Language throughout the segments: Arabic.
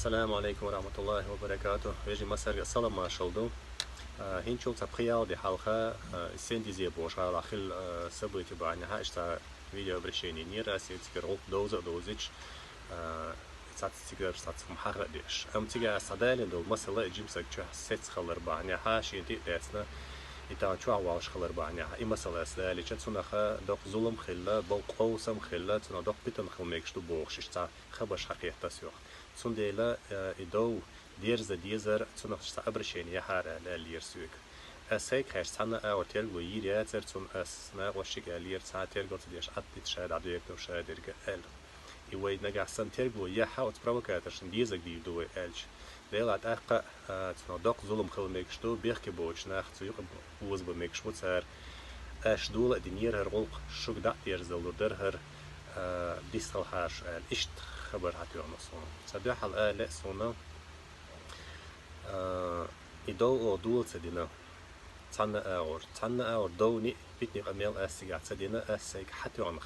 السلام عليكم ورحمة الله وبركاته. يجي مسار السلام ما شلدو. هين شو تبخيال دي حلقة السندي زي بوش على خل سبوي تبعنا هاشتا فيديو برشيني نير أسي تكرر دوزج سات تكرر سات محرق ديش أم تيجي أصدقائي دول مثلا جيمسك شو حسيت خلر بعنا هاش ينتي داتنا إتا شو عواش خلر بعنا إيه مثلا أصدقائي جت خا دق ظلم خلا بوق سم خلا تنا دق بيتن خميكش تو بوخش تا خبش حقيقة تسيوخ تنديلا إدو ديرز ديزر تنا أبرشين يحار على ليرسوك أسيك هاش تنا أو تلقو يرياتر تن أسنا وشيك لير تا تلقو تديش عدي تشاد عديك تشاد درجة ال يوي نجا سن تلقو يحا وتبروكاتش ديزك دي دو إلش ديلات أقا تنا دق ظلم خل ميكشتو بيحكي بوش ناخ تيوق بوز بميكشو تسار أش دولة دينير هرقلق شوك دا ديرزل درهر ديستل هاش إشت خبر هاتيو نصون سدوح الآلة صونا إدو أو دول تدينا تانا أور دوني بيتني قميل أسيق تدينا أسيق حتيو عن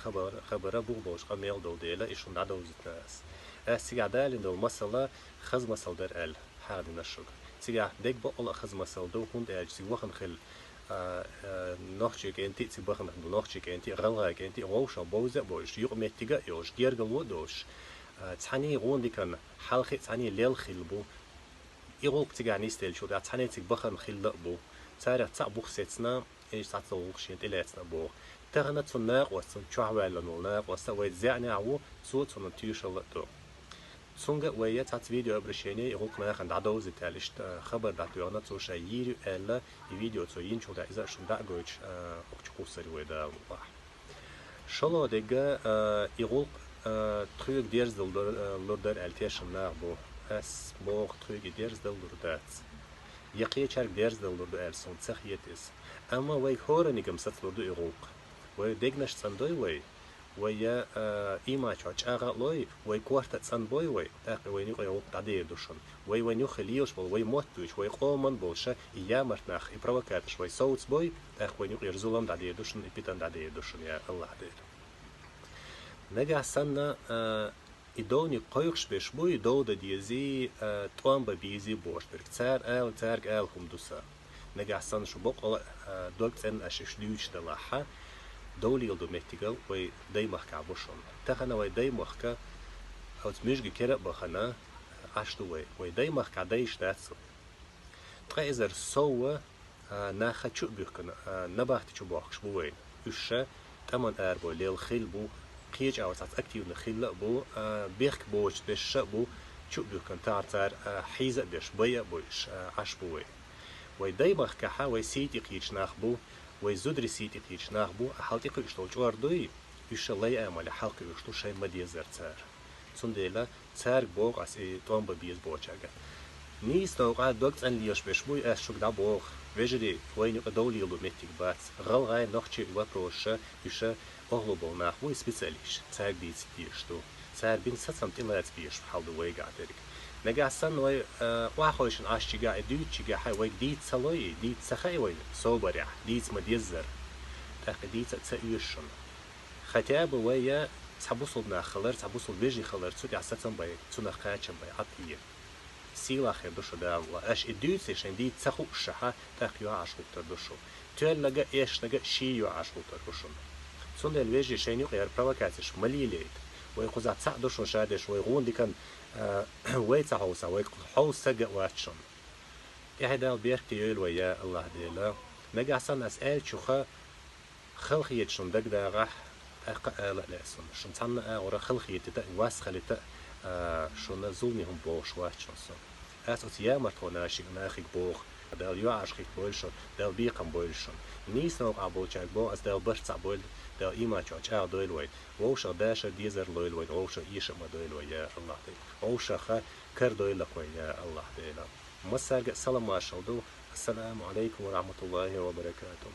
خبر بوغبوش قميل دول ديلا إشون دادو زيتناس أسيق دالين دول مسلا خز مسل در أل حادنا الشوك تيجا ديك بقول خز مسل دو هند أج سي وخن خل نخشيك أنتي تبخن نخشيك أنتي غلغك أنتي غوشة بوزة بوش يقمت تيجا يوش ديرجل ودوش تعني غون دي كان حلقة تعني ليل خلبو يقول تيجا نيستيل شو ده تعني تبخن خل بو تاريخ تعبوخ ستنا إيش تعطوخ شيء تلاتنا بو تغنى تناق وسن شعوال لنولاق وسوي زعنا عو صوت من تيشل دو سونغ ويا تات فيديو أبرشيني يقول كنا خند عدو زي تالش خبر داتيونا تو شيء إلا الفيديو تو ينشل ده إذا شن ده جوج أكتشكو سريوه ده الله شلو دقة يقول تخيل ديرز لودر التيشن نابو أس بوق تخيل ديرز لودرات يقيه شارك ديرز لودر ألسون تخيتس أما ويك هورني كم ستلودو يقول ويدقنش صندوق ويا إيما شاش أغلى وي كوارت صن بوي وي تاقي وينو يقول تعدي دوشن وينو خليوش بول وي موتوش وي قومن بولشة يامرت ناخ يبروكاتش وي صوت بوي تاقي وينو يرزولم تعدي دوشن يبيتن تعدي دوشن يا الله دير نجا سنة إدوني قيقش بيش بوي دودة ديزي توان ببيزي بوش برك تار هم دوسا نجا سنة شو بقول دوكت إن أشيش ديوش دلاحة دولي يلدو مهتيجل وي دايمخ كعبوشون تخنا وي دايمخ كا أو تمشي كرا بخنا عشتو وي دايمخ كعدايش داتسو تغيزر سوا ناخا شو بيكنا نباختي شو باخش بوين وشة تمن أربو ليل خيل بو قيج أو تعت أكتيف نخيل بو بيخك بوش بيش بو شو بيكن تار حيزة بيش بيا بوش عش بوين وي دايمخ كحا وي سيتي قيج ناخ بو ويزود رسيتي تيش ناخبو حالتي قيشتو جوار دوي يش الله يعمل حلق يشتو شيء مدي زر تار صنديلا تار بوق أسي توم ببيز بوشاجا نيس نوقع دوكت أن ليش بشبوي أشوك دا بوق وجدي وين دولي يلو متك بات غل غاي نخشي وبروشة يش أغلبو ناخبو سبيساليش تار بيت بيشتو تار بين ستم تلات بيش بحال دوي قاعدك نجا سن وي واخويشن عاشجا ديتشجا حي وي ديت سلوي ديت سخاي وي صوبرع ديت مديزر تقديت تسيشن ختاب ويا تبوصل ناخلر تبوصل بيجي خلر تسوق عساتن باي تنقاچن باي عطيه سيلا خير دوشو دا الله اش اديت شن ديت سخو شحا تقيوا عشقو تدوشو تل لغا ايش لغا شيو عشقو تدوشن سون دل بيجي شينو غير بروكاتش مليليت وي قزات سعدوشو شادش وي غون دي كان ويت حوسا ويك حوسا جواتشون إحدى البيرتي يقول ويا الله ديلا نجا سن أسأل شوخا خلقيت شون دق داغح أقا لا لسون شون تنا ورا خلقيت تا واس خليت شون زوني هم بوش واتشون سون أسوس يا مرتونا شيء ناخيك بوخ دال يو عشقيك بولشون دال بيقم بولشون نيس نوق عبولشاك بو أس دال برتس عبول دال إيما تشاو دويل وي ووشا داشا ديزر لويل وي ووشا إيشا ما دويل وي يا الله ديل ووشا خا كر دويل لك وي يا الله ديل مساق سلام ما شلدو السلام عليكم ورحمة الله وبركاته.